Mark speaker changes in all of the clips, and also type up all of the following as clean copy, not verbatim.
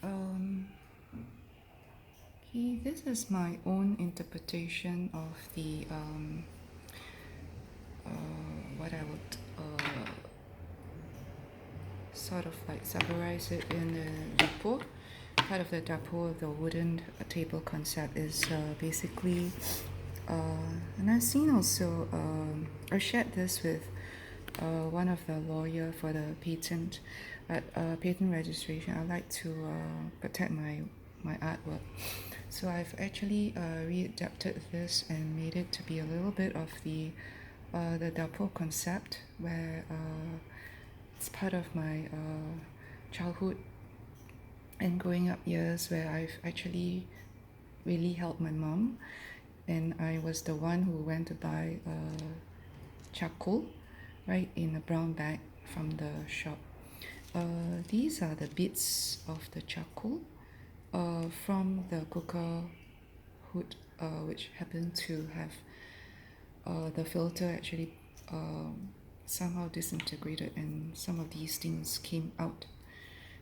Speaker 1: Um, this is my own interpretation of the what I would sort of like summarize it in the Dapur. Part of the Dapur, the wooden table concept is basically, and I've seen also, I shared this with one of the lawyer for the patent registration. I like to protect my artwork. So I've actually readapted this and made it to be a little bit of the Dapur concept, where it's part of my childhood and growing up years, where I've actually really helped my mom, and I was the one who went to buy charcoal, right, in a brown bag from the shop. These are the bits of the charcoal from the cooker hood, which happened to have the filter actually somehow disintegrated, and some of these things came out.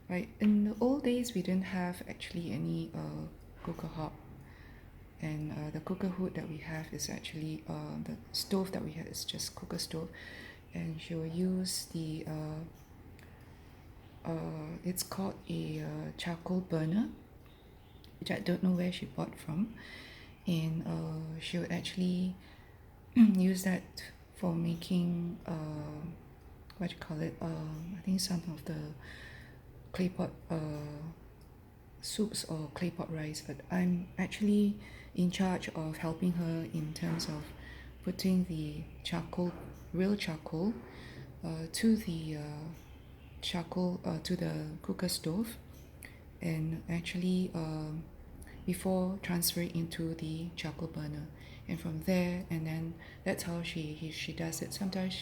Speaker 1: Right, in the old days, we didn't have actually any cooker hob, and the cooker hood that we have is actually the stove that we have is just cooker stove, and she will use the it's called a charcoal burner, which I don't know where she bought from, and she would actually use that for making what you call it, I think some of the clay pot soups or clay pot rice, but I'm actually in charge of helping her in terms of putting the charcoal, real charcoal, to the charcoal to the cooker stove, and actually before transferring into the charcoal burner, and from there, and then that's how she does it. Sometimes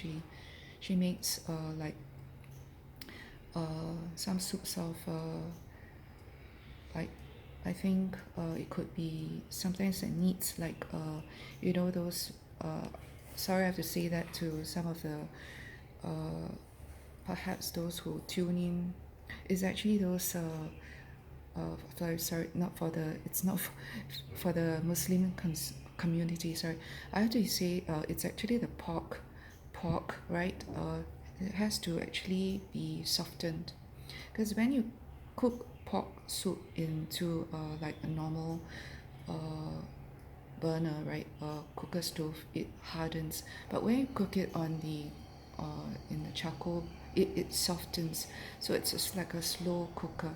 Speaker 1: she makes like some soups of like, I think it could be sometimes it needs like those sorry I have to say that to some of the perhaps those who tune in, is actually those sorry, not for the, it's not for the Muslim community, sorry, I have to say it's actually the pork, right, it has to actually be softened, because when you cook pork soup into like a normal burner, right, cooker stove, it hardens, but when you cook it on the in the charcoal, it softens, so it's just like a slow cooker,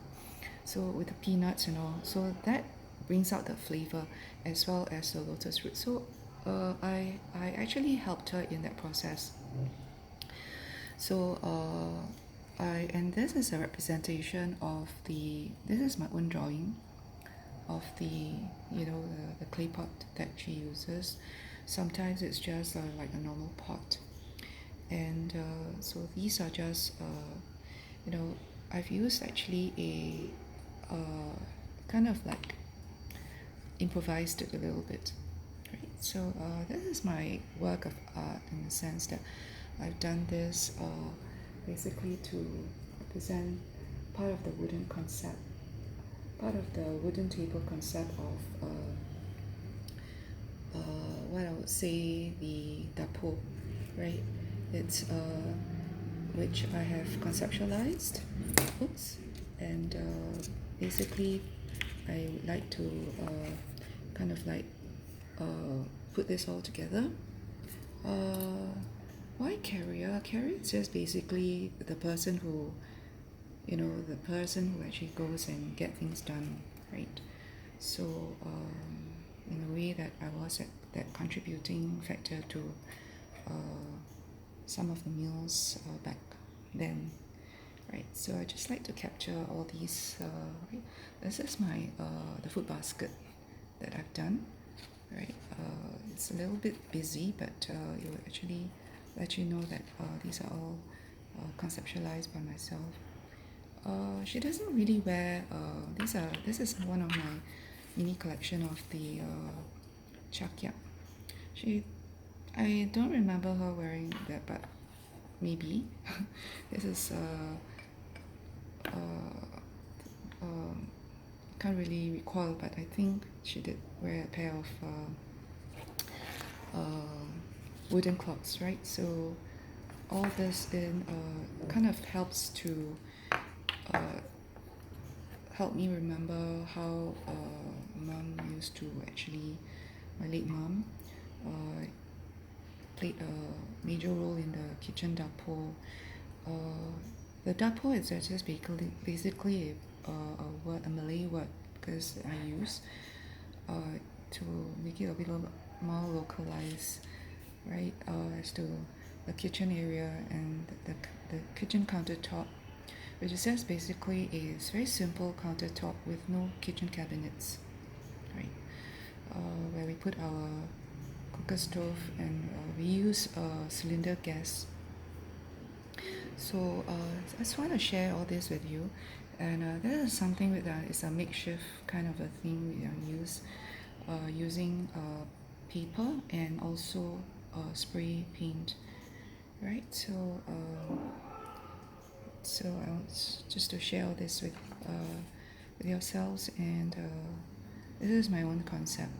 Speaker 1: so with the peanuts and all, so that brings out the flavor as well as the lotus root. So I actually helped her in that process. So and this is a representation of this is my own drawing of the clay pot that she uses. Sometimes it's just like a normal pot, and so these are just I've used actually a kind of like improvised it a little bit, right? So this is my work of art, in the sense that I've done this basically to represent part of the wooden concept, part of the wooden table concept of what I would say the Dapur, right? It's which I have conceptualized, oops, and basically I would like to kind of like put this all together. Why carrier? Carrier is just basically the person who, the person who actually goes and get things done, right? So in a way that I was that contributing factor to some of the meals back then, right? So I just like to capture all these. Right? This is my the food basket that I've done, right? It's a little bit busy, but it will actually let you know that these are all conceptualized by myself. She doesn't really wear this is one of my mini collection of the chakyak. I don't remember her wearing that, but maybe this is can't really recall, but I think she did wear a pair of wooden clocks, right? So all this in kind of helps to help me remember how mom used to actually, my late mom, played a major role in the kitchen dapur. The dapur is just basically a word, a Malay word, because I use to make it a bit more localized, right? As to the kitchen area and the kitchen countertop, which is just basically a very simple countertop with no kitchen cabinets, right? Where we put our cooker stove, and we use cylinder gas. So I just want to share all this with you, and this is something that is a makeshift kind of a thing we use, using paper and also spray paint, right? So I want just to share all this with yourselves, and this is my own concept.